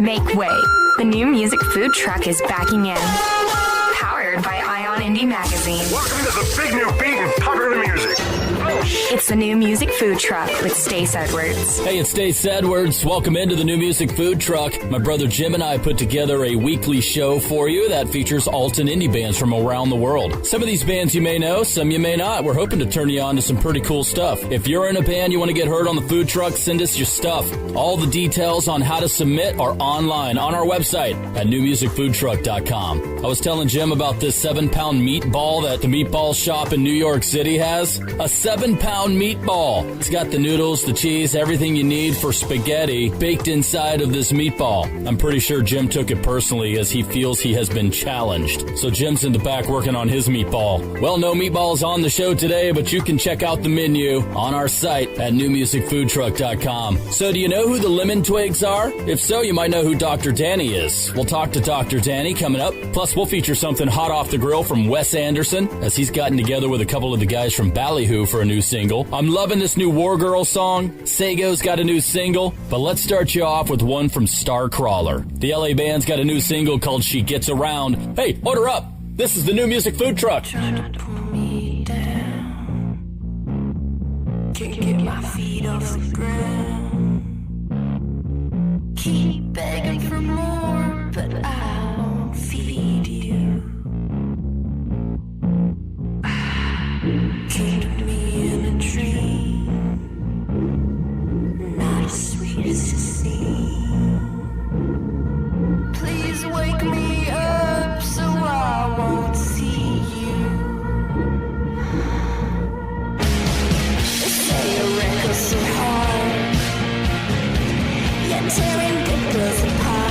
Make way. The new music food truck is backing in. Powered by Ion Indie Magazine. Welcome to the big new beat in popular music. It's the new music food truck with Stace Edwards. Hey, it's Stace Edwards. Welcome into the new music food truck. My brother Jim and I put together a weekly show for you that features alt and indie bands from around the world. Some of these bands you may know, some you may not. We're hoping to turn you on to some pretty cool stuff. If you're in a band you want to get heard on the food truck, send us your stuff. All the details on how to submit are online on our website at newmusicfoodtruck.com. I was telling Jim about this 7-pound meatball that the meatball shop in New York City has. A 7-pound meatball. It's got the noodles, the cheese, everything you need for spaghetti baked inside of this meatball. I'm pretty sure Jim took it personally as he feels he has been challenged. So Jim's in the back working on his meatball. Well, no meatballs on the show today, but you can check out the menu on our site at newmusicfoodtruck.com. So do you know who the Lemon Twigs are? If so, you might know who Dr. Danny is. We'll talk to Dr. Danny coming up. Plus, we'll feature something hot off the grill from Wes Anderson as he's gotten together with a couple of the guys from Ballyhoo for a new single. I'm loving this new Wargirl song. Sago's got a new single, but let's start you off with one from Starcrawler. The LA band's got a new single called She Gets Around. Hey, order up! This is the new music food truck. Trying to pull me down, can't get my feet off the ground. Keep begging for more, but I won't feed you. Came to me in a dream, not as sweet as you seem. Please wake me up so I won't see you. They say a reckless so hard, yet tearing good girls apart.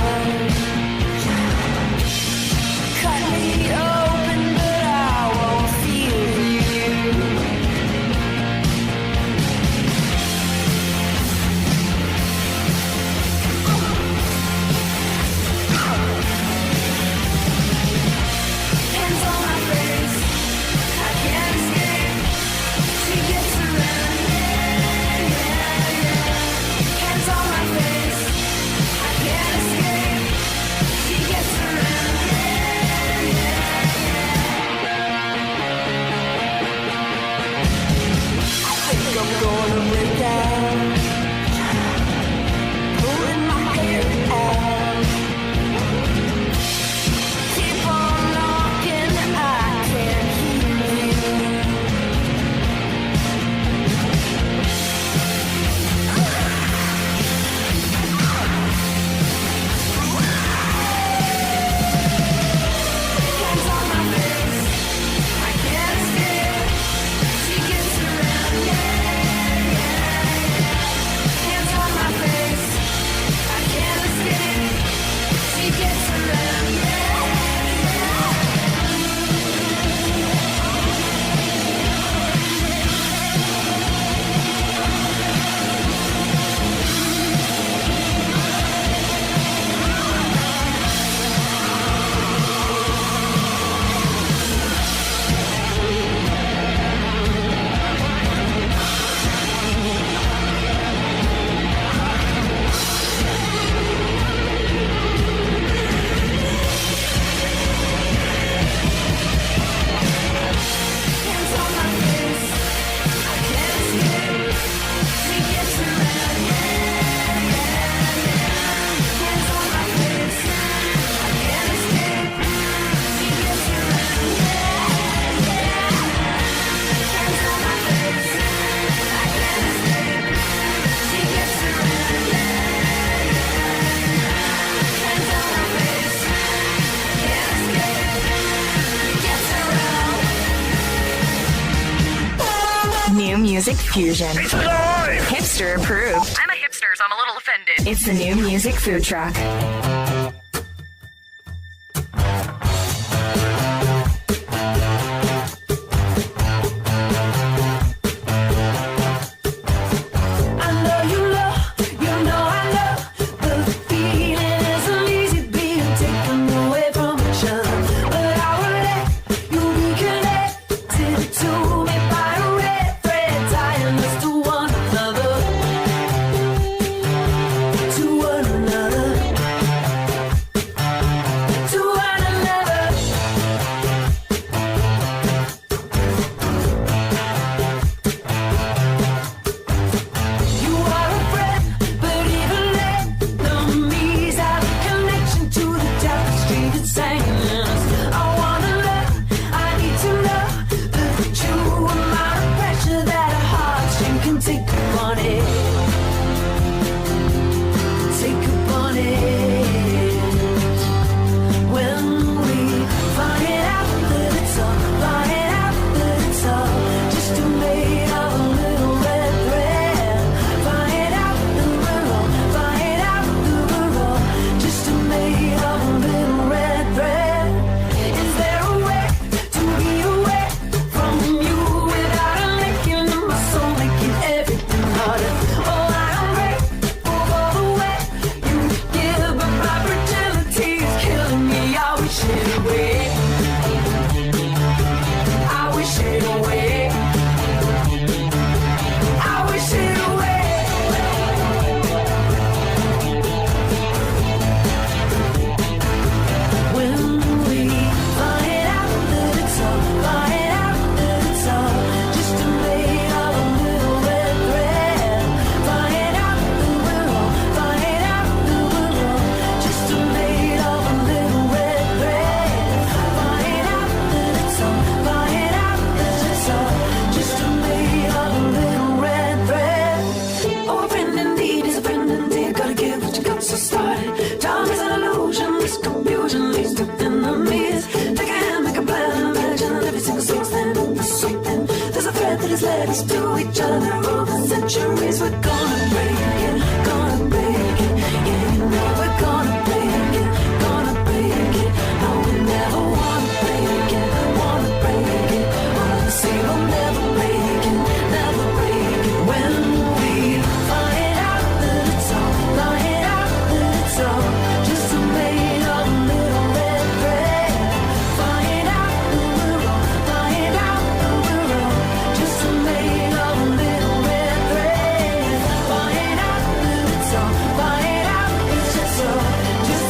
Cut me open, but I won't feel you. Hands on my face, I can't escape. She gets around, yeah, yeah, yeah. Hands on my face, I can't escape. She gets around, yeah, yeah, yeah. I think I'm gonna break out, pulling my hair out. Keep on knocking, I can't hear you. Hands on my face, I can't escape. She gets around, yeah, yeah, yeah. Hands on my face, I can't escape. She gets around, yeah, yeah. Hands on my face, I can't escape. She gets around, yeah, yeah, yeah. Hands on my face, I can't escape. She gets around, yeah, yeah. Hands on my face, I can't escape. She gets around, yeah, yeah. Hands on my face, I can't escape. She gets around. New music fusion. It's live! Hipster approved. I'm a hipster, so I'm a little offended. It's the new music food truck. I know you love, you know I love. The feeling isn't easy being taken away from each other. But I will let you be connected to me by a red thread tying us to one another. To one another. future is we're gonna break it, gonna break it. Yeah, you know we're gonna break it, gonna break it. No, we never wanna break it, wanna break it. Wanna say we'll never break it, never break it. When we find out that it's all, find out that it's all just a made of little red thread. Find out that we're wrong, find out that we're wrong, just a made of little red thread. Find out that it's all, find out it's just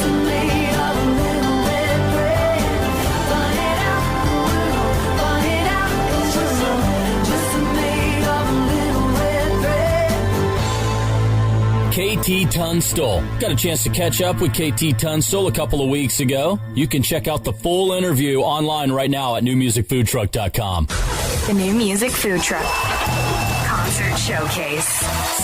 a made of little red thread. Find out that we're wrong, find out it's just a made of little red thread. KT Tunstall. Got a chance to catch up with KT Tunstall a couple of weeks ago. You can check out the full interview online right now at newmusicfoodtruck.com. The new music food truck. Concert showcase.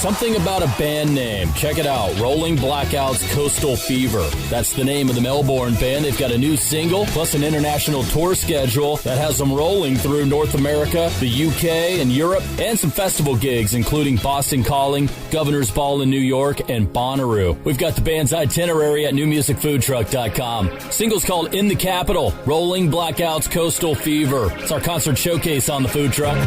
Something about a band name. Check it out. Rolling Blackouts Coastal Fever. That's the name of the Melbourne band. They've got a new single plus an international tour schedule that has them rolling through North America, the UK, and Europe, and some festival gigs, including Boston Calling, Governor's Ball in New York, and Bonnaroo. We've got the band's itinerary at newmusicfoodtruck.com. Single's called In the Capital, Rolling Blackouts Coastal Fever. It's our concert showcase on the food truck.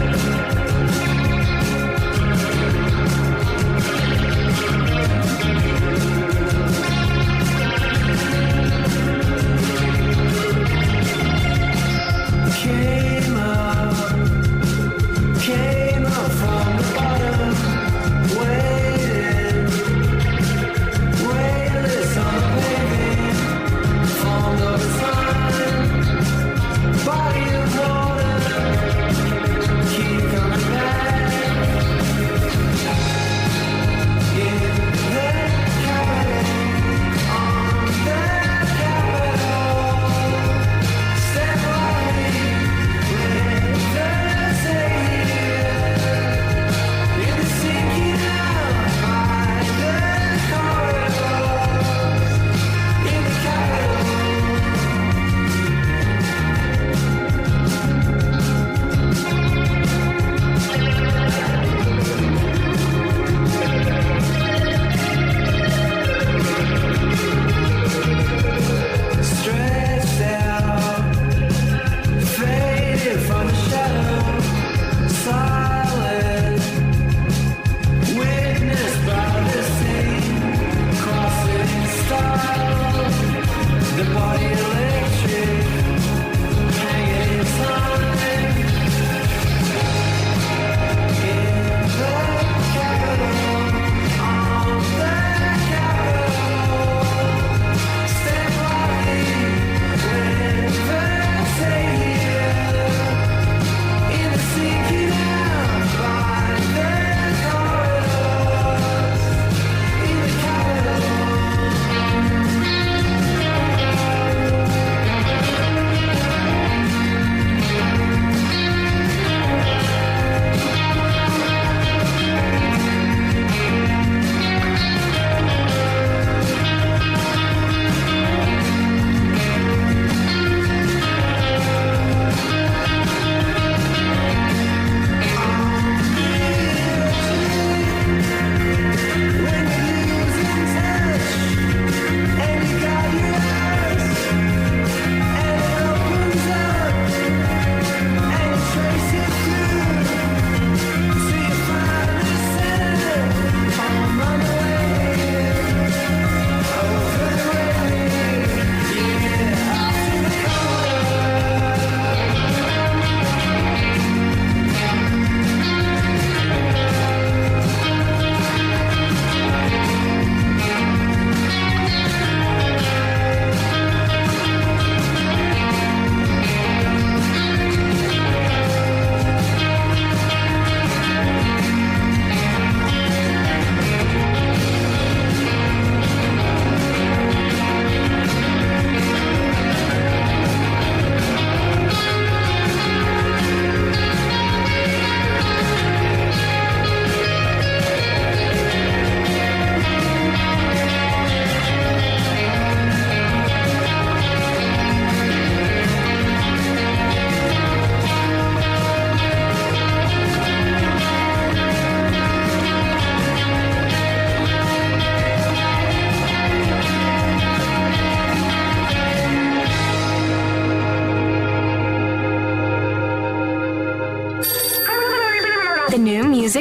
Came up from the bottom, waiting, weightless on the paving, formed of time, body of water, keep coming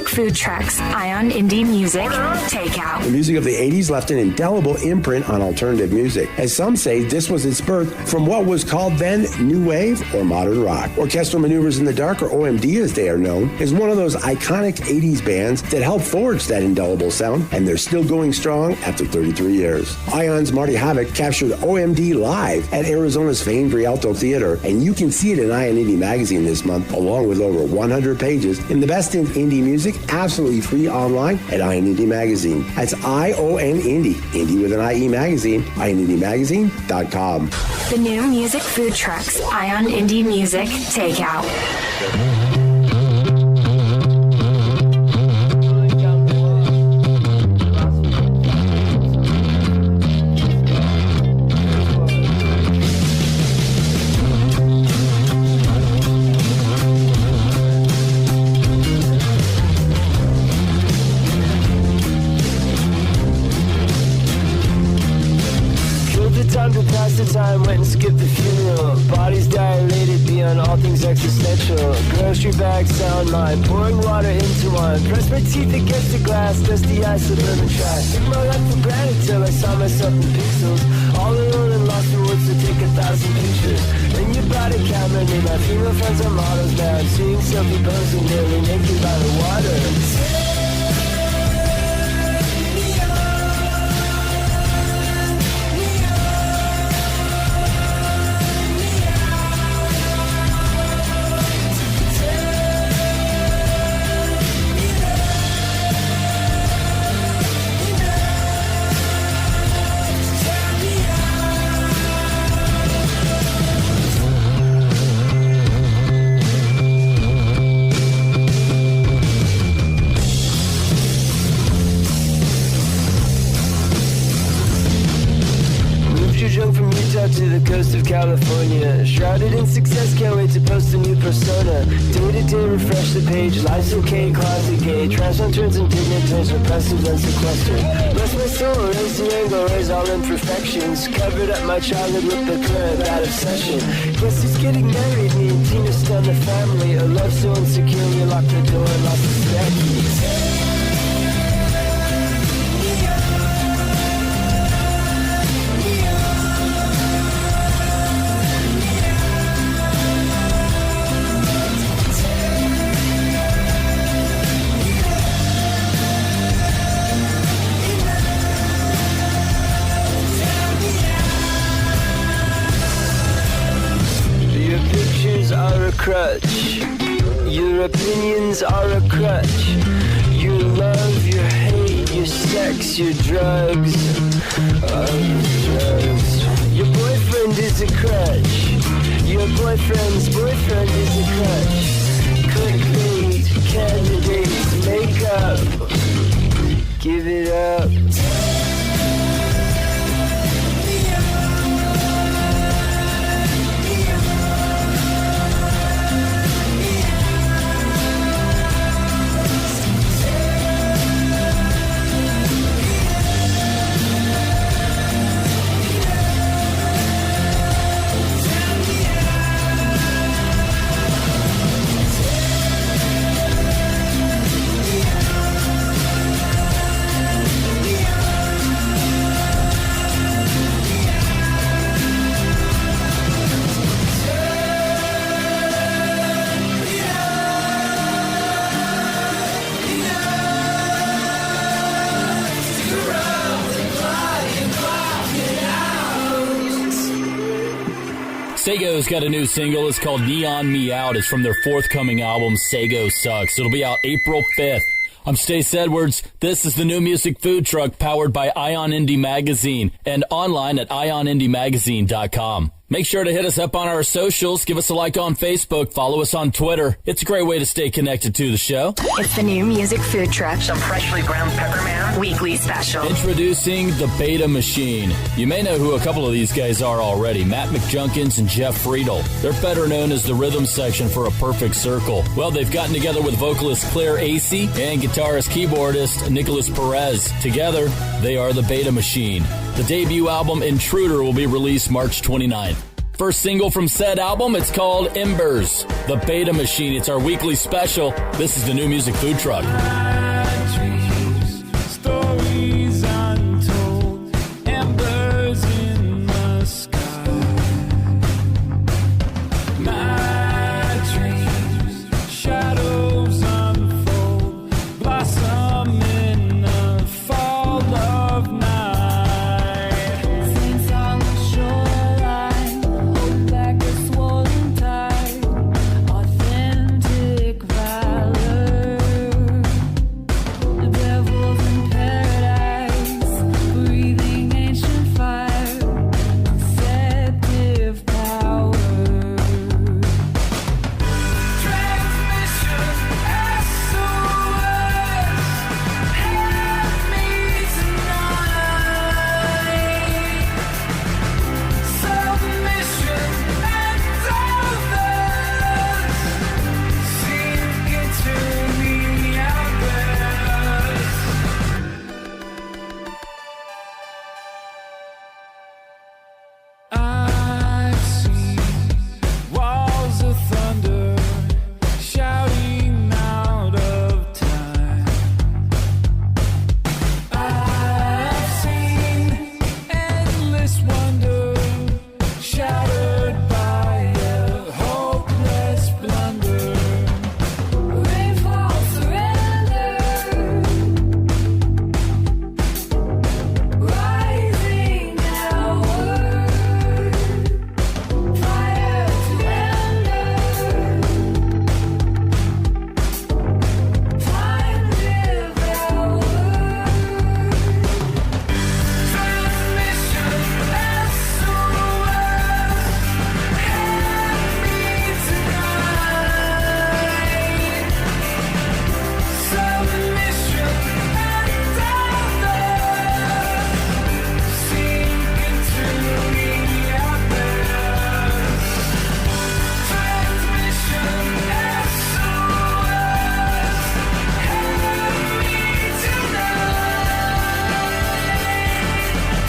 music food trucks, Ion Indie Music, Takeout. The music of the 80s left an indelible imprint on alternative music, as some say this was its birth from what was called then New Wave or Modern Rock. Orchestral Maneuvers in the Dark, or OMD as they are known, is one of those iconic 80s bands that helped forge that indelible sound, and they're still going strong after 33 years. Ion's Marty Havoc captured OMD live at Arizona's famed Rialto Theater, and you can see it in Ion Indie Magazine this month, along with over 100 pages in the best in indie music, absolutely free online at Ion Indie Magazine. That's ION Indie, Indie with an IE Magazine, IonIndieMagazine.com. The new music food trucks, Ion Indie Music, Takeout. Time to pass the time, went and skipped the funeral. Bodies dilated beyond all things existential. Grocery bag sound line, pouring water into wine. Press my teeth against the glass, dusty eyes, suburban trash. Took my life for granted till I saw myself in pixels. All alone and lost for words to take 1,000 pictures. Then you brought a camera, made my female friends are models now. I'm seeing selfie posing nearly naked by the water. To the coast of California, shrouded in success, can't wait to post a new persona. Day to day, refresh the page. Life's okay, closet gay. Transform turns indignant, turns repressive and sequestered. Bless my soul, raise the angle, raise all imperfections. Covered up my childhood with the current, that obsession. Guess who's getting married? Me and Tina stun the family. A love so insecure, we locked the door and lost the spare keys. Crutch. Your opinions are a crutch. Your love, your hate, your sex, your drugs. Your boyfriend is a crutch. Your boyfriend's boyfriend is a crutch. Clickbait, candidates, makeup. Give it up. Sago's got a new single. It's called Neon Me Out. It's from their forthcoming album, Sago Sucks. It'll be out April 5th. I'm Stace Edwards. This is the new music food truck powered by Ion Indie Magazine and online at ionindie.magazine.com. Make sure to hit us up on our socials. Give us a like on Facebook. Follow us on Twitter. It's a great way to stay connected to the show. It's the new music food truck, Some freshly ground pepperman. weekly special. Introducing the Beta Machine. You may know who a couple of these guys are already, Matt McJunkins and Jeff Friedel. They're better known as the rhythm section for A Perfect Circle. Well, they've gotten together with vocalist Claire Acey and guitarist-keyboardist Nicholas Perez. Together, they are the Beta Machine. The debut album, Intruder, will be released March 29th. First single from said album, it's called Embers, The Beta Machine. It's our weekly special. This is the New Music Food Truck. Stories untold, embers in the sky. My dreams, shadows unfold, blossom in the fall of night. Saints on the shoreline, hold back a swollen tide, authentic valor. The devils in paradise, breathing ancient fire, deceptive power. Transmission SOS, help me tonight. Submission and others sink into the abyss. I've seen walls of thunder shouting out of time. I've seen endless wonder shattered by a hopeless blunder. Rainfall surrender, rising outward, fire to ender, time devour. Transmission SOS, help me tonight. Submission and others sink into the abyss.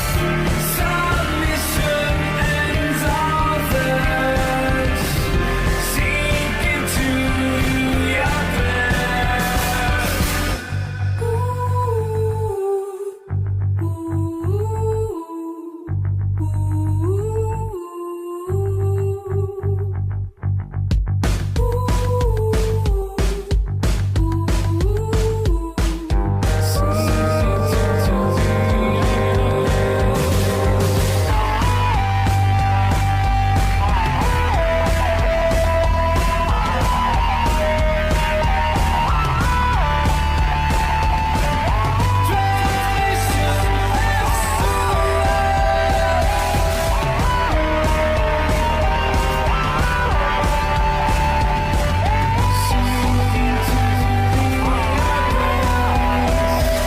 Transmission SOS, help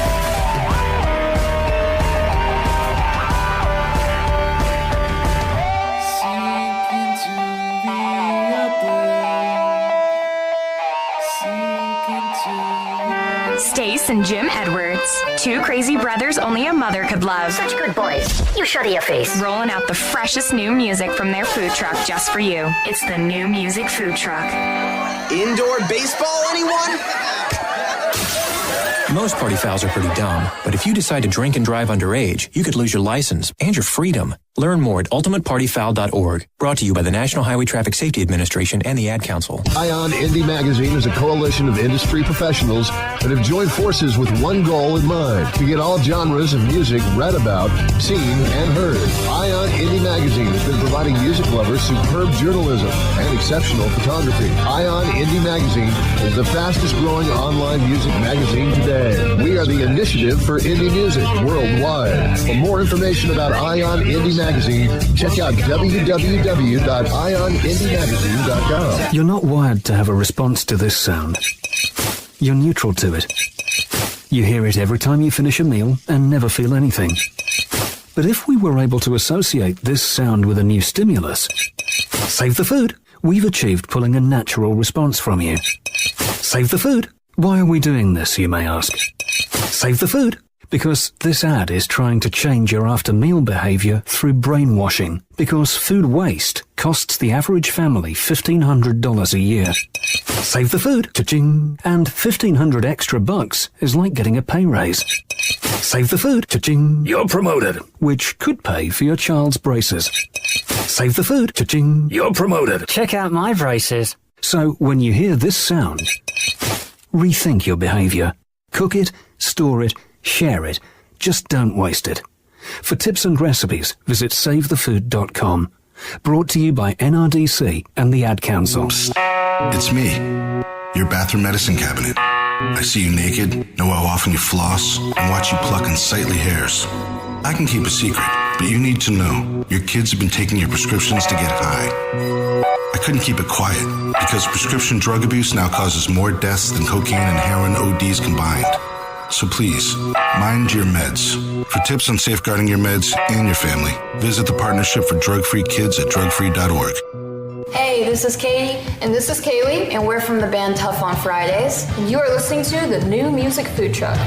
me tonight. Submission and others sink into the Stace and Jim Edwards, two crazy brothers only a mother could love. Such good boys. You shut your face. Rolling out the freshest new music from their food truck just for you. It's the New Music Food Truck. Indoor baseball, anyone? Most party fouls are pretty dumb, but if you decide to drink and drive underage, you could lose your license and your freedom. Learn more at ultimatepartyfoul.org. Brought to you by the National Highway Traffic Safety Administration and the Ad Council. Ion Indie Magazine is a coalition of industry professionals that have joined forces with one goal in mind: to get all genres of music read about, seen, and heard. Ion Indie Magazine has been providing music lovers superb journalism and exceptional photography. Ion Indie Magazine is the fastest growing online music magazine today. We are the initiative for indie music worldwide. For more information about Ion Indie Magazine, check out www.ionindiemagazine.com. You're not wired to have a response to this sound. You're neutral to it. You hear it every time you finish a meal and never feel anything. But if we were able to associate this sound with a new stimulus, save the food, we've achieved pulling a natural response from you. Save the food. Why are we doing this, you may ask? Save the food. Because this ad is trying to change your after-meal behavior through brainwashing. Because food waste costs the average family $1,500 a year. Save the food, cha-ching, and $1,500 extra bucks is like getting a pay raise. Save the food, cha-ching, you're promoted, which could pay for your child's braces. Save the food, cha-ching, you're promoted. Check out my braces. So when you hear this sound, rethink your behavior. Cook it, store it, share it. Just don't waste it. For tips and recipes, visit SaveTheFood.com. Brought to you by NRDC and the Ad Council. It's me, your bathroom medicine cabinet. I see you naked, know how often you floss, and watch you pluck unsightly hairs. I can keep a secret, but you need to know your kids have been taking your prescriptions to get high. I couldn't keep it quiet because prescription drug abuse now causes more deaths than cocaine and heroin ODs combined. So please, mind your meds. For tips on safeguarding your meds and your family, visit the Partnership for Drug-Free Kids at drugfree.org. Hey, this is Katie, and this is Kaylee, and we're from the band Tough on Fridays, and you are listening to the New Music Food Truck.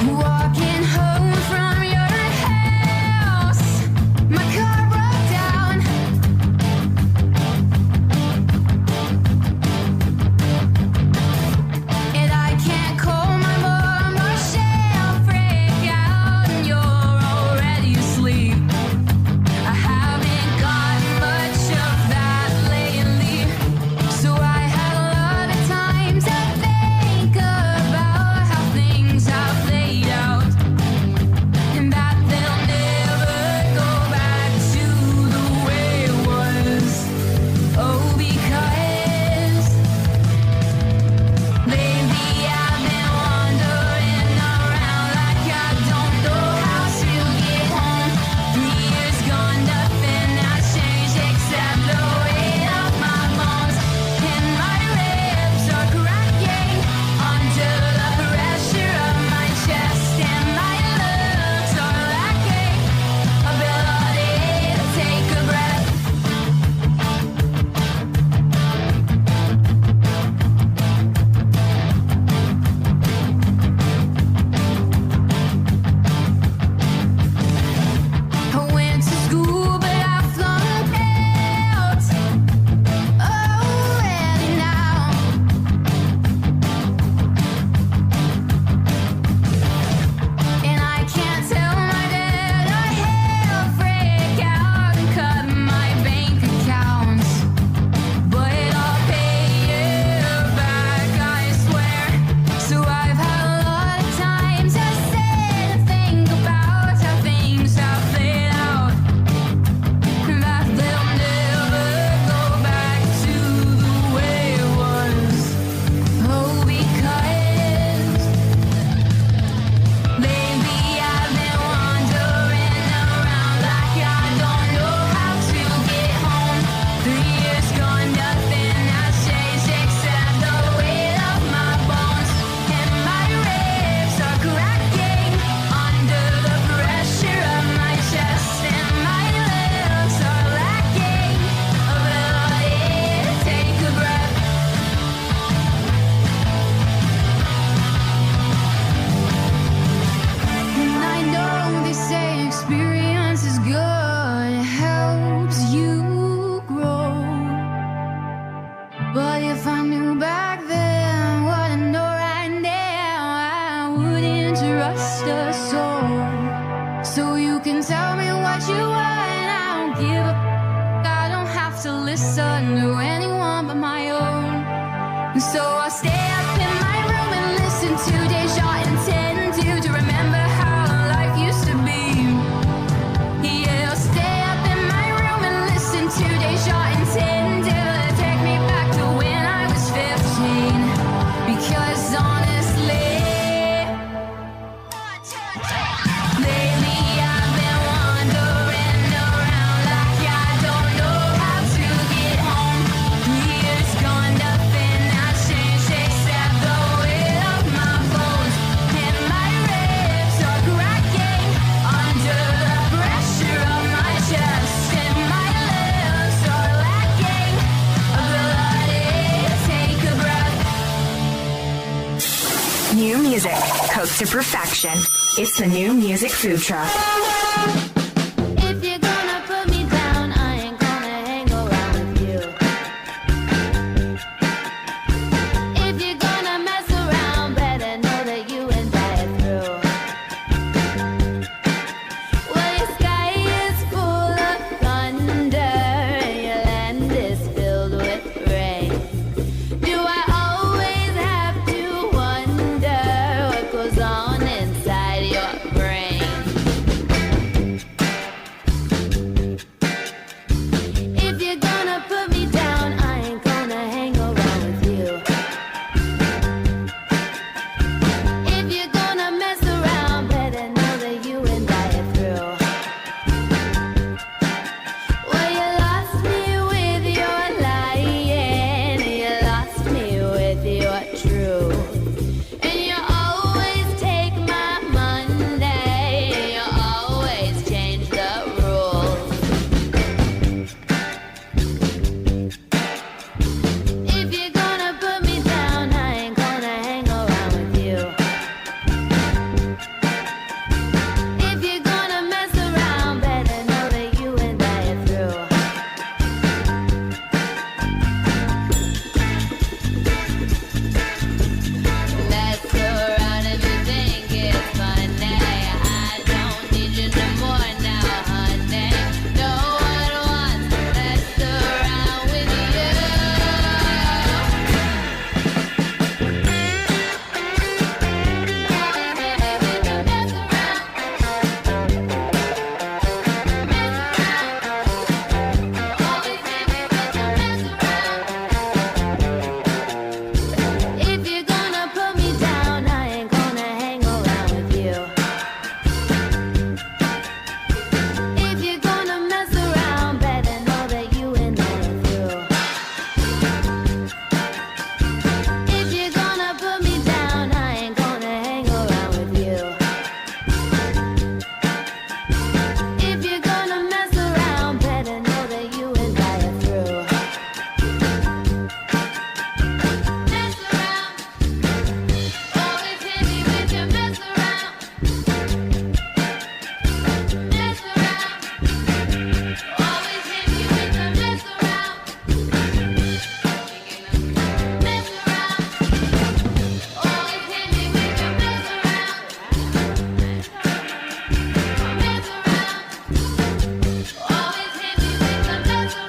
Walking home from your house, my car broke down. And I can't call my mom or she'll freak out, and you're already asleep. I haven't gotten much of that lately, so I had a lot of time to think about how things have played out, and that they'll never go back to the way it was. Oh, because lately I've been wandering around like I don't know how to get home. 3 years gone, nothing has changed except the weight of my bones, and my ribs are cracking under the pressure of my chest, and my lungs are lacking ability to take a breath. I went to school, but I flunked out already now. And I can't tell my dad he'll freak out and cut my bank accounts, but I'll pay it back, I swear. So I've had a lot of time to sit and think about how things have played out, that they'll never go back to the way it was. Oh, because lately I've been wandering around like I don't know how to get home. 3 years gone, nothing has changed except the weight of my bones, and my ribs are cracking under the pressure of my chest, and my lungs are lacking ability to take a breath. And I know they say experience is good, it helps you grow. But if I knew back then what I know right now, I wouldn't trust a soul. So you can tell me what you want, I don't give a I don't have to listen to anyone but my own. So I'll stay up in my room and listen to Deja and tend to remember how life used to be. Yeah, I'll stay up in my room and listen to Deja and tend to take me back to when I was 15. Because honestly, lately I've been wandering around like I don't know how to get home. 3 years gone, nothing has changed except New music, cooked to perfection. It's the New Music Food Truck. If you're gonna put me down, I ain't gonna hang around with you. If you're gonna mess around, better know that you and I are through. Well, your sky is full of thunder, and your land is filled with rain. Do I always have to wonder what goes on inside your brain? If you're gonna put me down, I ain't gonna hang around with you. If you're gonna mess around, better know that you and I are through. Well, you lost me with your lying, you lost me with your true. And you always take my Monday, you always change the rules. If you're gonna put me down, I ain't gonna hang around with you. If you're gonna mess around, better know that you and I are through. Mess around if you think it's funny. I don't need you no more now, honey. No one wants to mess around with you. If you're gonna put me down, I ain't gonna hang around with you. If you're gonna mess around, better know that you and I are through. If you're gonna put me down, I ain't gonna hang around with you. If you're gonna mess around, better know that you and I are through. Mess around, always hit me with your mess around. Mess around, always hit me with your mess around. Mess around, always hit me with your mess around. Mess around, always hit me with your mess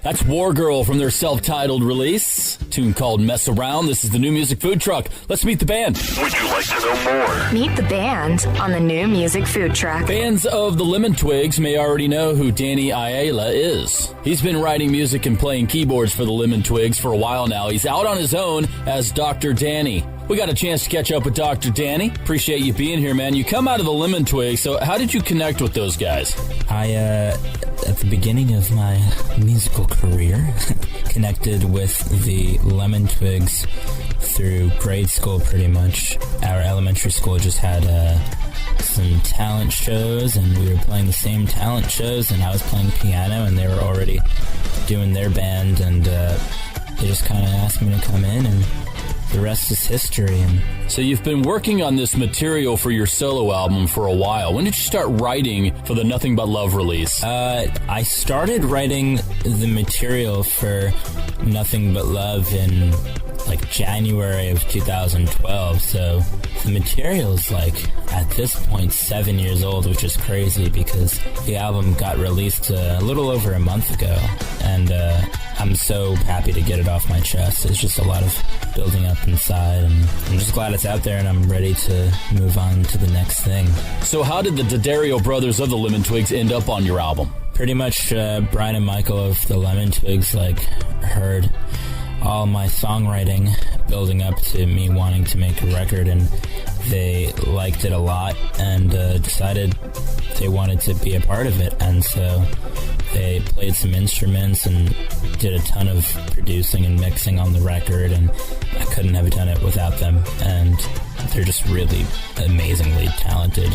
That's Wargirl from their self-titled release, a tune called Mess Around. This is the New Music Food Truck. Let's meet the band. Would you like to know more? Meet the band on the New Music Food Truck. Fans of the Lemon Twigs may already know who Danny Ayala is. He's been writing music and playing keyboards for the Lemon Twigs for a while now. He's out on his own as Dr. Danny. We got a chance to catch up with Dr. Danny. Appreciate you being here, man. You come out of the Lemon Twigs, so how did you connect with those guys? At the beginning of my musical career, connected with the Lemon Twigs through grade school pretty much. Our elementary school just had some talent shows, and we were playing the same talent shows, and I was playing piano, and they were already doing their band, and they just kind of asked me to come in, and the rest is history. And so you've been working on this material for your solo album for a while. When did you start writing for the Nothing But Love release? I started writing the material for Nothing But Love in like January of 2012, so the material is like at this point 7 years old, which is crazy because the album got released a little over a month ago, and I'm so happy to get it off my chest. It's just a lot of building up inside, and I'm just glad it's out there, and I'm ready to move on to the next thing. So how did the D'Addario brothers of the Lemon Twigs end up on your album? Pretty much Brian and Michael of the Lemon Twigs heard all my songwriting building up to me wanting to make a record, and they liked it a lot and decided they wanted to be a part of it, and so they played some instruments and did a ton of producing and mixing on the record, and I couldn't have done it without them. And they're just really amazingly talented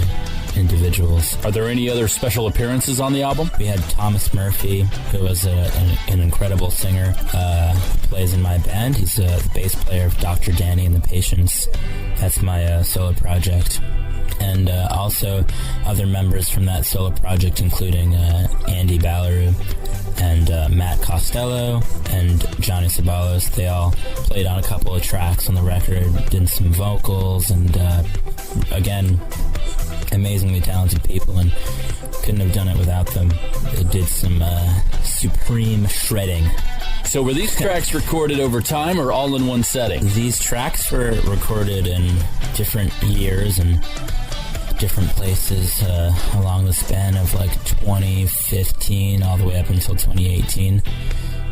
individuals. Are there any other special appearances on the album? We had Thomas Murphy, who was an incredible singer, who plays in my band. He's the bass player of Dr. Danny and the Patients. That's my solo project. And also other members from that solo project, including Andy Ballaroo and Matt Costello and Johnny Sabalos. They all played on a couple of tracks on the record, did some vocals, and again, amazingly talented people, and couldn't have done it without them. They did some supreme shredding. So were these tracks recorded over time or all in one setting? These tracks were recorded in different years and different places along the span of like 2015 all the way up until 2018,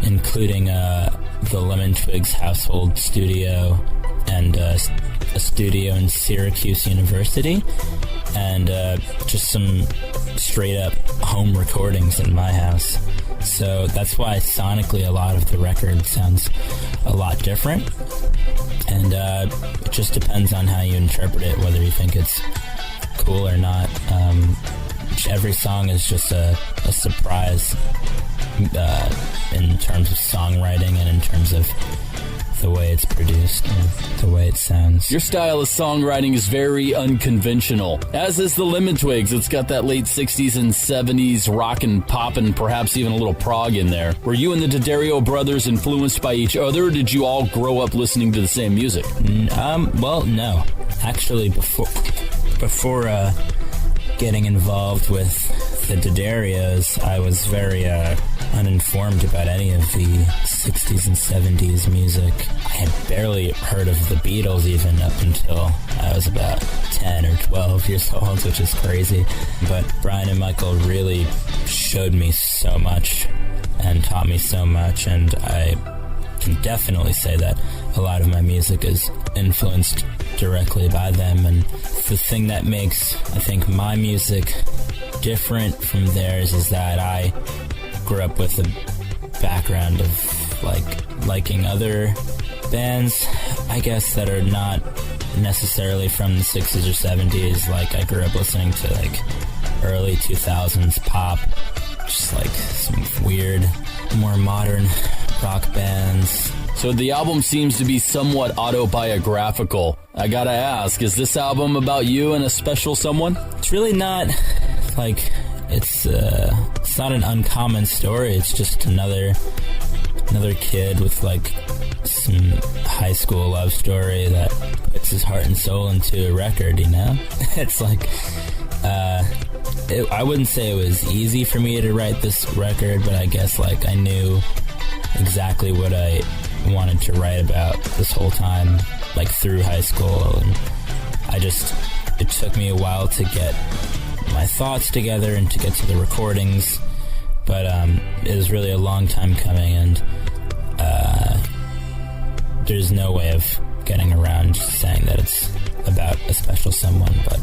including the Lemon Twigs household studio and a studio in Syracuse University, and just some straight up home recordings in my house. So that's why sonically a lot of the record sounds a lot different, and it just depends on how you interpret it, whether you think it's cool or not. Every song is just a surprise in terms of songwriting and in terms of the way it's produced and the way it sounds. Your style of songwriting is very unconventional, as is the Lemon Twigs. It's got that late 60s and 70s rock and pop and perhaps even a little prog in there. Were you and the D'Addario brothers influenced by each other, or did you all grow up listening to the same music? Well, no. Actually, before getting involved with the D'Addarios, I was very uninformed about any of the 60s and 70s music. I had barely heard of the Beatles even up until I was about 10 or 12 years old, which is crazy. But Brian and Michael really showed me so much and taught me so much, and I can definitely say that a lot of my music is influenced directly by them. And the thing that makes, I think, my music different from theirs is that I grew up with a background of liking other bands, I guess, that are not necessarily from the 60s or 70s. Like, I grew up listening to like early 2000s pop, just like some weird, more modern rock bands. So the album seems to be somewhat autobiographical. I gotta ask, is this album about you and a special someone? It's really not like it's not an uncommon story. It's just another kid with like some high school love story that puts his heart and soul into a record, you know? It's like I wouldn't say it was easy for me to write this record, but I guess like I knew exactly what I wanted to write about this whole time, like through high school, and it took me a while to get my thoughts together and to get to the recordings, but it was really a long time coming, and there's no way of getting around saying that it's about a special someone, but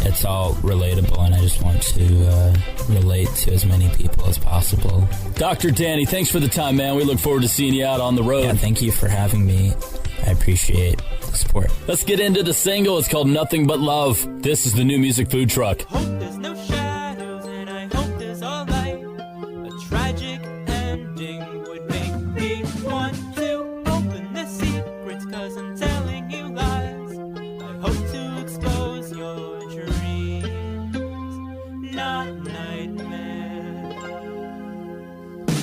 it's all relatable, and I just want to relate to as many people as possible. Dr. Danny, thanks for the time, man. We look forward to seeing you out on the road. Yeah, thank you for having me. I appreciate the support. Let's get into the single. It's called Nothing But Love. This is the New Music Food Truck. There's no shadows and I hope there's all light. A tragic ending would make me want to open the secrets, 'cause I'm telling you lies. I hope to expose your dreams, not nightmares.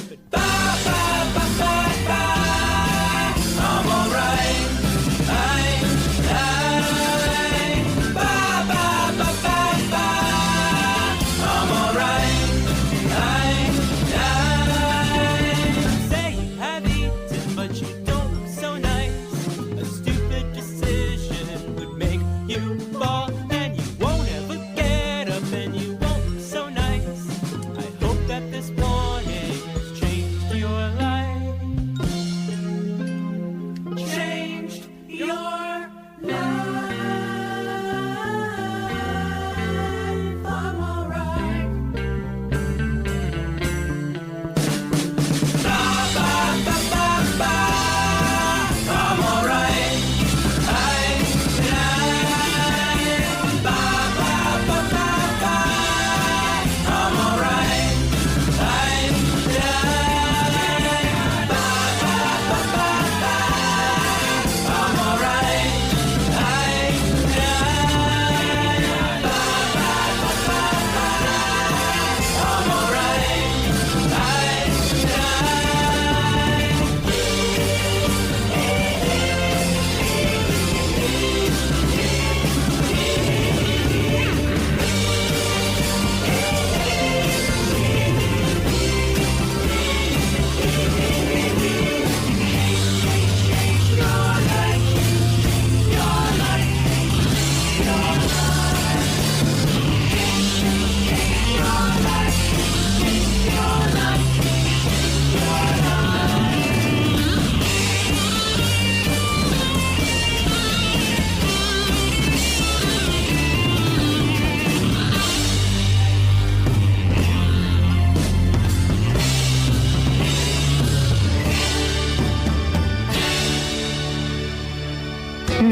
But bye, bye, bye, bye, bye, I'm alright. Bye, bye, bye, bye, bye.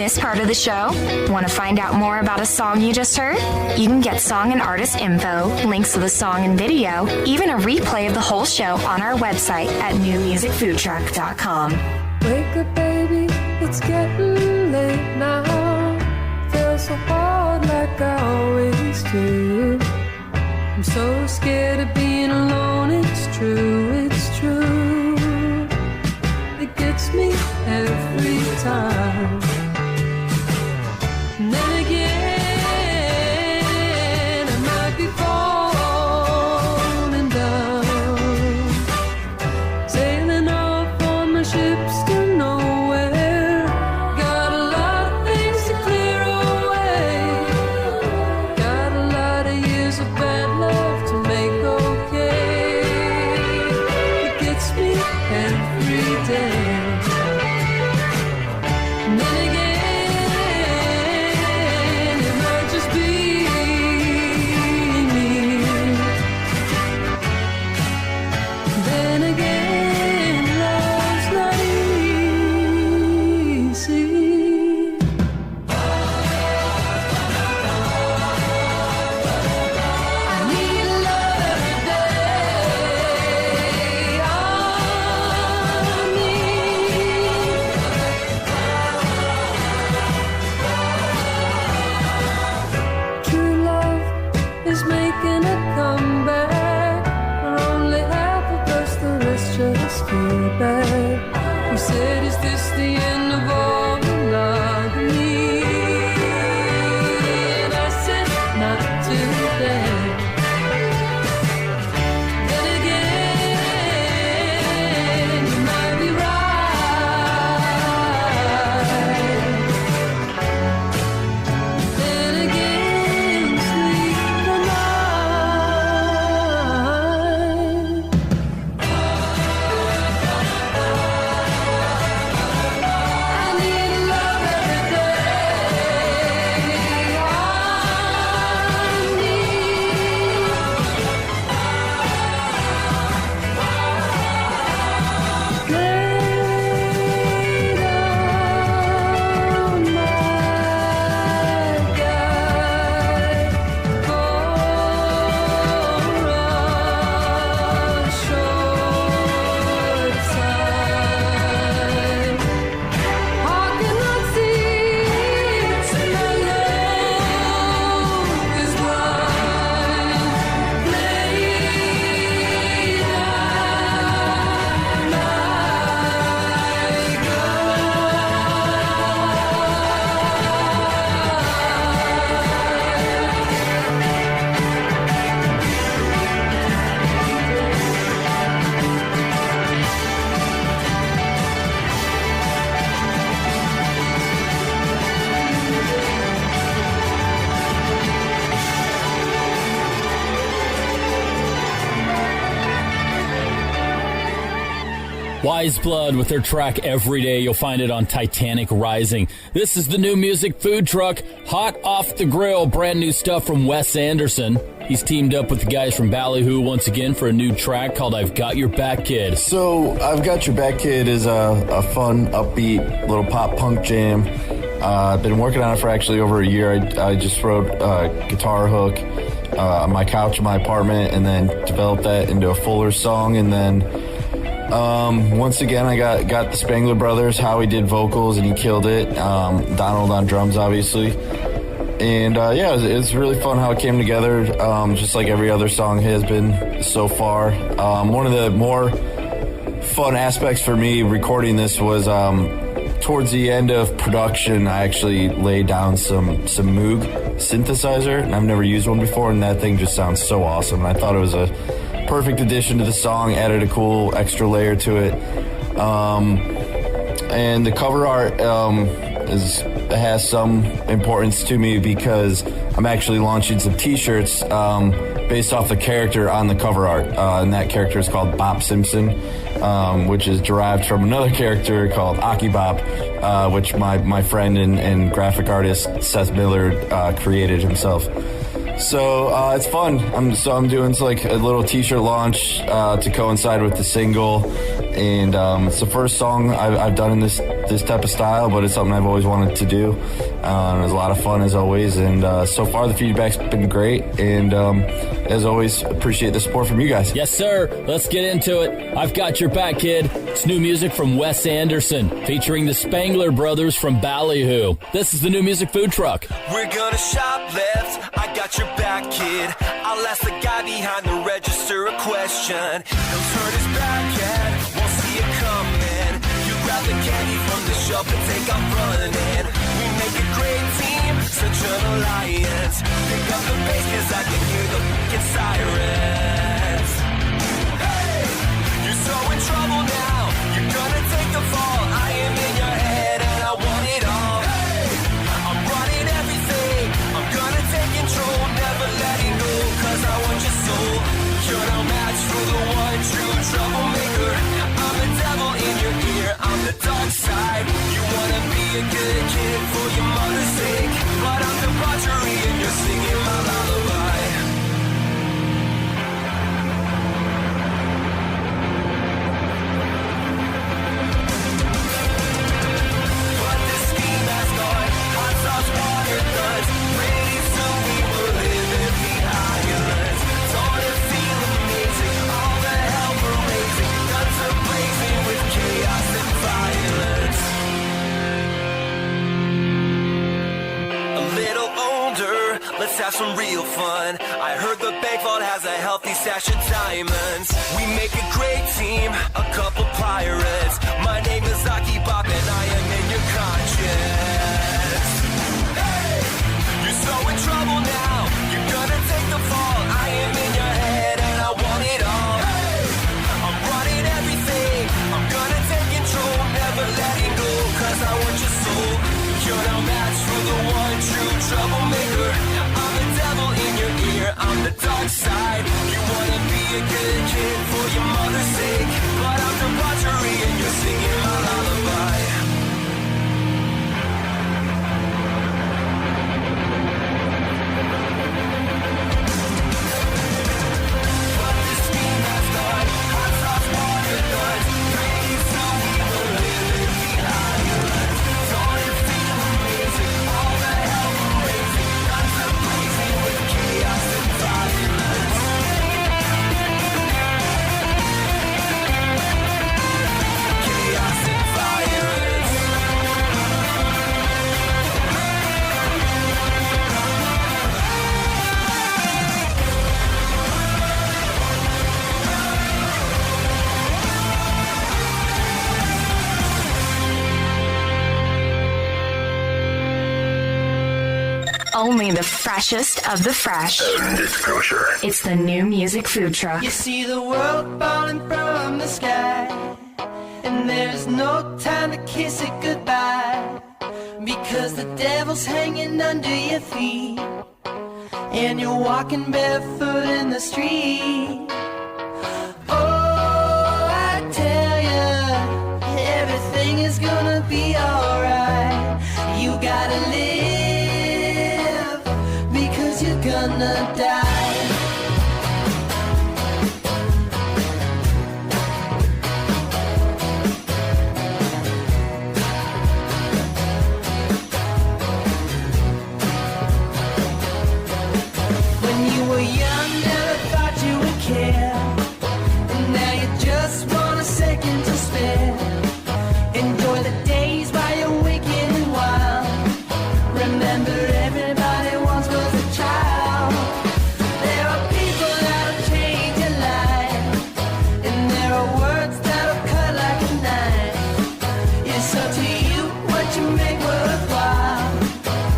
missed part of the show? Want to find out more about a song you just heard? You can get song and artist info, links to the song and video, even a replay of the whole show on our website at newmusicfoodtruck.com. Wake up, baby, it's getting late now. Feels so hard like I always do. I'm so scared of being alone, it's true, it's true. It gets me every time. And then again, I might be falling down, sailing off on my ships to nowhere. Got a lot of things to clear away. Got a lot of years of bad love to make okay. It gets me every day. And then again, it might just be me. Then again, love's not easy. I need love every day. I need true love is making a comeback. We're only half of us, the rest just feel bad. You said, is this the end of all monogamy? And I said, not today. Then again, you might be right. Then again, sleep the night. I need love every day. Weyes Blood with their track Every Day. You'll find it on Titanic Rising. This is the New Music Food Truck, hot off the grill. Brand new stuff from Wes Anderson. He's teamed up with the guys from Ballyhoo once again for a new track called I've Got Your Back Kid. So, I've Got Your Back Kid is a fun, upbeat, little pop punk jam. I've been working on it for actually over a year. I just wrote a guitar hook on my couch in my apartment and then developed that into a fuller song. And then once again, I got the Spangler Brothers. Howie did vocals and he killed it. Donald on drums, obviously. And yeah, it was really fun how it came together, just like every other song has been so far. One of the more fun aspects for me recording this was towards the end of production, I actually laid down some Moog synthesizer, and I've never used one before, and that thing just sounds so awesome. And I thought it was a perfect addition to the song, added a cool extra layer to it. And the cover art has some importance to me because I'm actually launching some t-shirts based off the character on the cover art, and that character is called Bop Simpson, which is derived from another character called Aki Bop, which my friend and graphic artist Seth Miller created himself. So it's fun. I'm doing like a little t-shirt launch to coincide with the single, and it's the first song I've done in this this type of style, but it's something I've always wanted to do. It was a lot of fun as always, and so far the feedback's been great, and as always, appreciate the support from you guys. Yes, sir. Let's get into it. I've got your back, kid. It's new music from Wes Anderson, featuring the Spangler brothers from Ballyhoo. This is the New Music Food Truck. We're gonna shop left, I got your back, kid. I'll ask the guy behind the register a question. He'll turn his back and won't see it coming. You grab the candy from the shelf and take off running. We make a great team, such an alliance. Pick up the bass cause I can hear the fucking sirens. Hey, you're so in trouble now, you're gonna take the fall. I am in your head and I want it all. Hey, I'm running everything, I'm gonna take control, never letting go, cause I want your soul. You're no match for the one true troublemaker. I'm the devil in your ear, I'm the dark side. You wanna be a good kid for your mother's sake, but I'm debauchery and you're singing my lullaby. But the steam has gone, hot sauce water guns. Pretty soon we will live in the islands. Don't it feel amazing? All the hell we're raising, guns are blazing with chaos and violence. A little older, let's have some real fun. I heard the bank vault has a healthy stash of diamonds. We make a great team, a couple pirates. My name is Aki Bop and I am in your conscience. Hey, you're so in trouble now, you're gonna take the fall. I am in your head and I want it all. Hey, I'm running everything, I'm gonna take control, never letting go, cause I want your soul. You're no match for the one true troublemaker. I'm the devil in your ear, I'm the dark side. You wanna be a good kid for your mother's sake, but I'm debauchery and you're singing my lullaby. But the steam has gone, hot sauce water guns. Pretty soon we will live in the islands. Don't it feel amazing? All the hell we're raising, guns are blazing with chaos and violence. Chaos and violence. Only the freshest of the fresh. And it's kosher. It's the New Music Food Truck. You see the world falling from the sky, and there's no time to kiss it goodbye, because the devil's hanging under your feet, and you're walking barefoot in the street. Oh, I tell ya, everything is gonna be alright. You gotta live, because you're gonna die. When you were young, never thought you would care, and now you just want a second to spare. Enjoy the days while you're wicked and wild. Remember, everybody once was a child. There are people that'll change your life, and there are words that'll cut like a knife. It's up to you what you make worthwhile.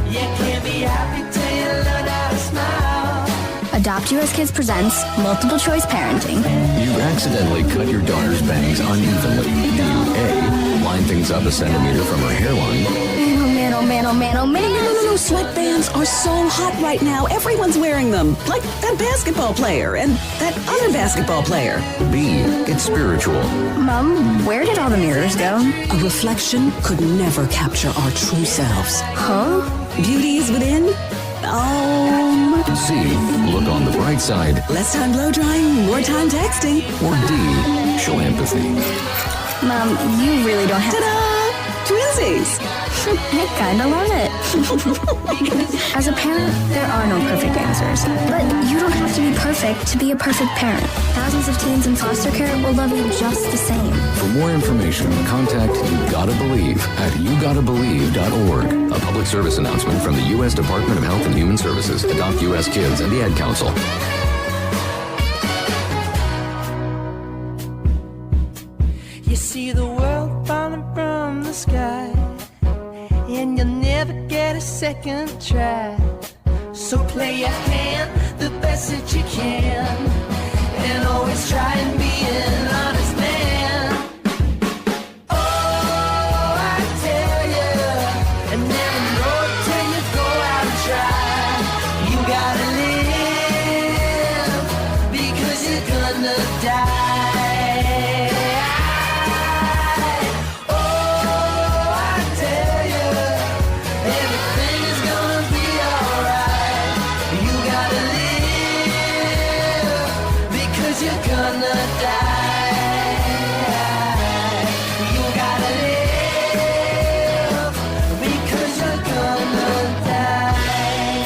You can't be happy till you learn how to smile. Adopt US Kids presents Multiple Choice Parenting. You accidentally cut your daughter's bangs unevenly. Do you A, line things up a centimeter from her hairline? Oh man, oh man, oh man, oh man. No, sweatbands are so hot right now. Everyone's wearing them. Like that basketball player and that other basketball player. B, it's spiritual. Mom, where did all the mirrors go? A reflection could never capture our true selves. Huh? Beauty is within. C, look on the bright side. Less time blow drying, more time texting. Or D, show empathy. Mom, you really don't have... Ta-da! Twinsies. I kinda love it. As a parent, there are no perfect answers. But you don't have to be perfect to be a perfect parent. Thousands of teens in foster care will love you just the same. For more information, contact You Gotta Believe at YouGottaBelieve.org. A public service announcement from the U.S. Department of Health and Human Services, Adopt U.S. Kids, and the Ad Council. You see the world falling from the sky, and you'll never get a second try. So play your hand the best that you can, and always try and be an honest man. Oh, I tell you, and never know it till you go out and try. You gotta live, because you're gonna die.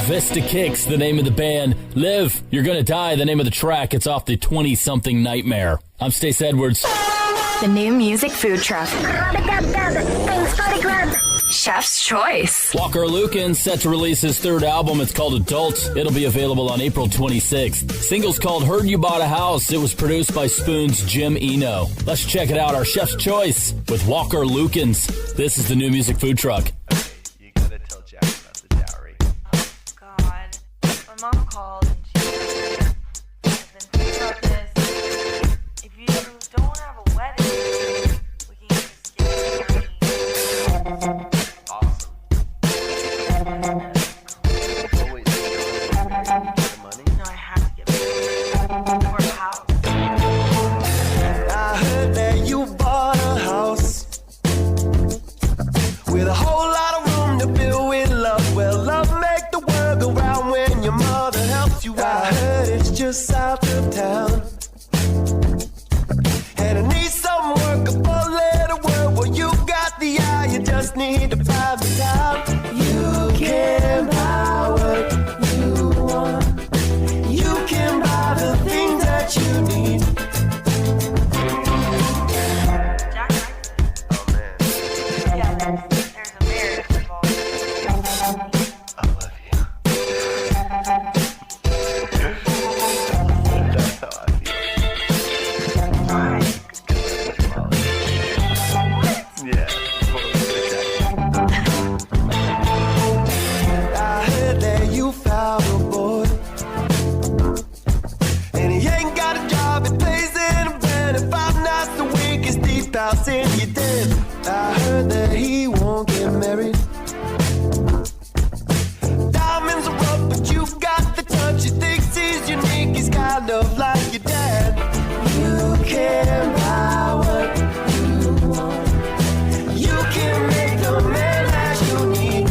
Vista Kicks, the name of the band. Live, You're Gonna Die, the name of the track. It's off the 20-something Nightmare. I'm Stace Edwards. The new music food truck. Chef's Choice. Walker Lukens set to release his third album. It's called Adult. It'll be available on April 26th. Single's called Heard You Bought a House. It was produced by Spoon's Jim Eno. Let's check it out. Our Chef's Choice with Walker Lukens. This is the new music food truck. Mom called and she has been thinking about this. If you don't have a wedding, we can just get married. Awesome. Always money. No, I have to get married. Or a house. I heard that you bought a house with a whole lot of room to build with love. Well, love make the world go round when your mother helps you out. I heard it's just south of town, and I need some work, a four-letter word. Well, you got the eye, you just need to find the time. You can buy what you want. You can buy the things that you need. Yeah, there's a marriage involved. I love you. That's how I feel. Yeah, I heard that you found a boy, and he ain't got a job, he plays in a band, and 5 nights a week is deep house in your den. I heard that he won't get married. Diamonds are rough, but you've got the touch. He thinks he's unique, he's kind of like your dad. You can buy what you want. You can make the man that you need.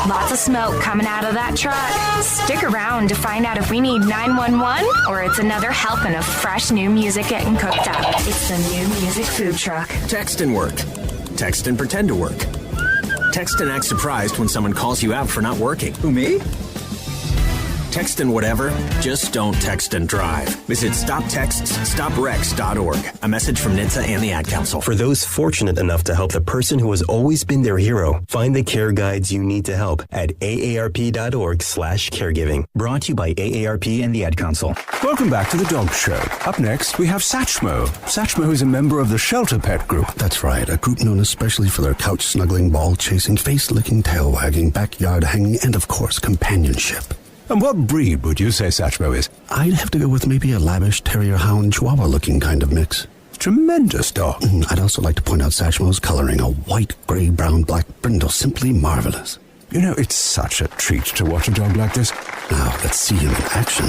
Lots of smoke coming out of that truck. Stick around to find out if we need 911 or it's another helping of fresh new music getting cooked up. It's the new music food truck. Text and work. Text and pretend to work. Text and act surprised when someone calls you out for not working. Who, me? Text and whatever, just don't text and drive. Visit StopTextsStopWrecks.org. A message from NHTSA and the Ad Council. For those fortunate enough to help the person who has always been their hero, find the care guides you need to help at aarp.org/caregiving. Brought to you by AARP and the Ad Council. Welcome back to the Dog Show. Up next, we have Satchmo. Satchmo is a member of the Shelter Pet Group. That's right, a group known especially for their couch-snuggling, ball-chasing, face-licking, tail-wagging, backyard-hanging, and, of course, companionship. And what breed would you say Satchmo is? I'd have to go with maybe a lavish terrier-hound chihuahua-looking kind of mix. Tremendous dog. I'd also like to point out Satchmo's coloring, a white, gray, brown, black brindle, simply marvelous. You know, it's such a treat to watch a dog like this. Now, let's see him in action.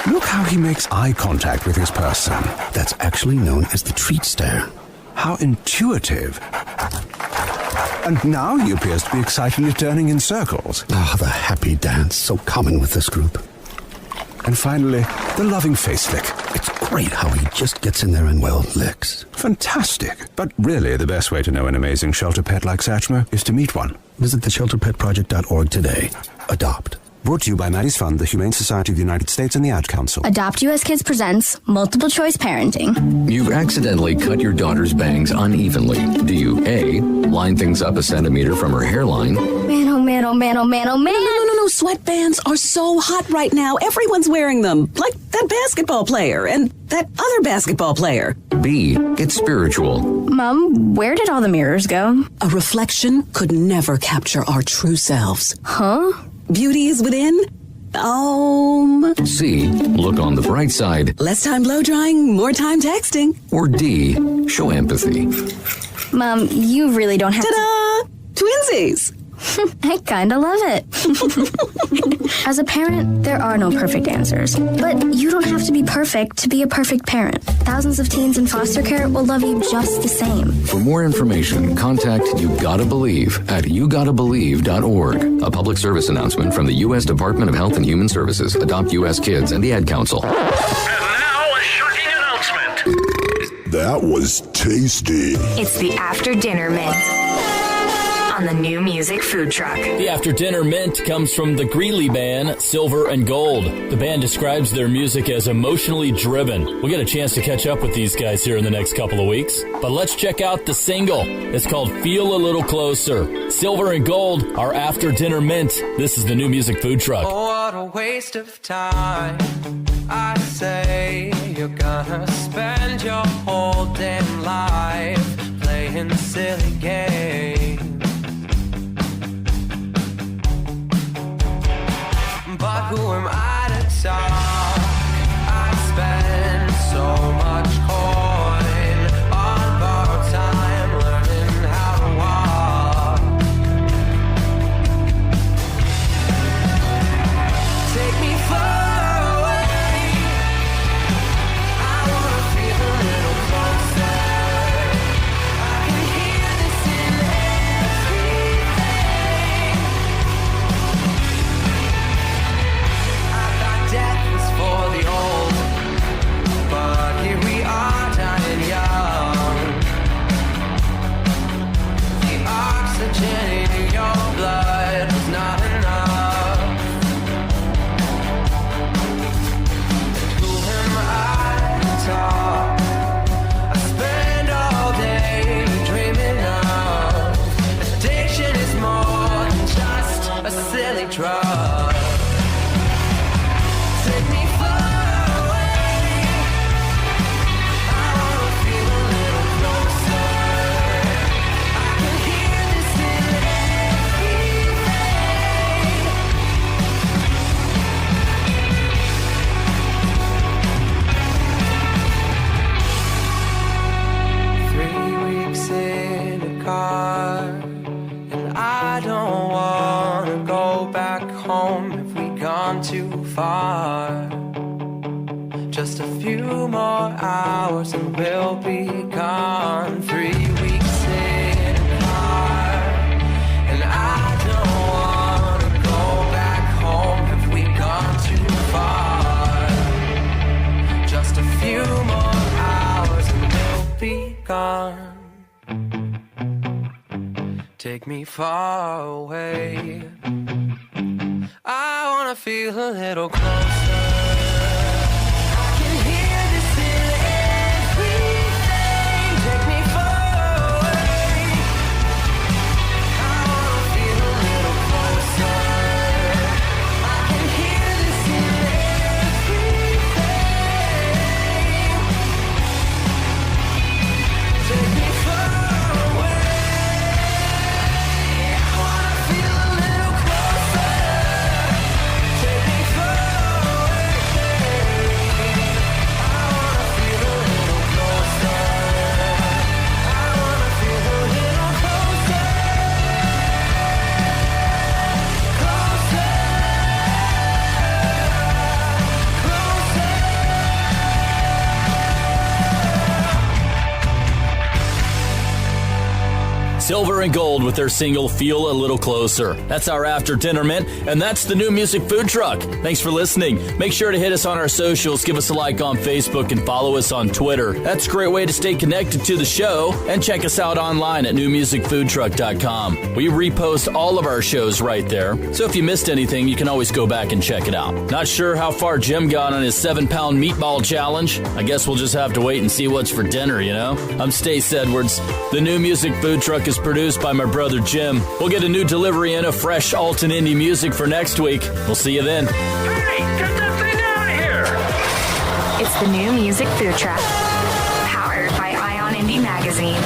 Look how he makes eye contact with his person. That's actually known as the treat stare. How intuitive. And now he appears to be excitedly turning in circles. Ah, the happy dance, so common with this group. And finally, the loving face lick. It's great how he just gets in there and, well, licks. Fantastic. But really, the best way to know an amazing shelter pet like Satchmo is to meet one. Visit theshelterpetproject.org today. Adopt. Brought to you by Maddie's Fund, the Humane Society of the United States, and the Ad Council. Adopt US Kids presents Multiple Choice Parenting. You've accidentally cut your daughter's bangs unevenly. Do you A, line things up a centimeter from her hairline? Man, oh man, oh man, oh man, oh man. No, sweatbands are so hot right now. Everyone's wearing them. Like that basketball player and that other basketball player. B, get spiritual. Mom, where did all the mirrors go? A reflection could never capture our true selves. Huh? Beauty is within. C, look on the bright side. Less time blow drying, more time texting. Or D, show empathy. Mom, you really don't have Ta-da! Twinsies! I kinda love it. As a parent, there are no perfect answers. But you don't have to be perfect to be a perfect parent. Thousands of teens in foster care will love you just the same. For more information, contact You Gotta Believe at YouGottaBelieve.org. A public service announcement from the U.S. Department of Health and Human Services, Adopt U.S. Kids, and the Ad Council. That was tasty. It's the After Dinner Mint on the New Music Food Truck. The After Dinner Mint comes from the Greeley band, Silver and Gold. The band describes their music as emotionally driven. We'll get a chance to catch up with these guys here in the next couple of weeks. But let's check out the single. It's called Feel a Little Closer. Silver and Gold, our After Dinner Mint. This is the New Music Food Truck. Oh, what a waste of time. I say you're gonna spend your whole damn life playing silly games. But who am I to talk? I spend so much coin on borrowed time learning how to walk. Take me far away. I wanna feel a little closer. I can hear this in everything. Death is for the old, but here we are dying young. The oxygen in your blood is not enough. Who am I to talk? I spend all day dreaming of. Addiction is more than just a silly drug. Take me far away. I wanna feel a little closer. I can hear this in everything. 3 weeks in a car, and I don't wanna go back home if we gone too far. Just a few more hours and we'll be gone. 3 weeks in a car, and I don't wanna go back home if we gone too far. Just a few more hours and we'll be gone. Take me far away. I wanna wanna feel a little closer. I can hear this in everything. Take me far away. I wanna feel a little closer. I can hear this in everything. Take me far away. I wanna feel a little closer. Take me far away. I wanna feel a little closer. I wanna feel a little closer. Closer. Silver and Gold with their single Feel a Little Closer. That's our after dinner mint, and that's the New Music Food Truck. Thanks for listening. Make sure to hit us on our socials, give us a like on Facebook, and follow us on Twitter. That's a great way to stay connected to the show, and check us out online at newmusicfoodtruck.com. We repost all of our shows right there, so if you missed anything, you can always go back and check it out. Not sure how far Jim got on his 7-pound meatball challenge? I guess we'll just have to wait and see what's for dinner, you know? I'm Stace Edwards. The New Music Food Truck is produced by my brother Jim. We'll get a new delivery in of fresh alt and indie music for next week. We'll see you then. Hey, get that thing out of here! It's the New Music Food Truck, powered by Ion Indie Magazine.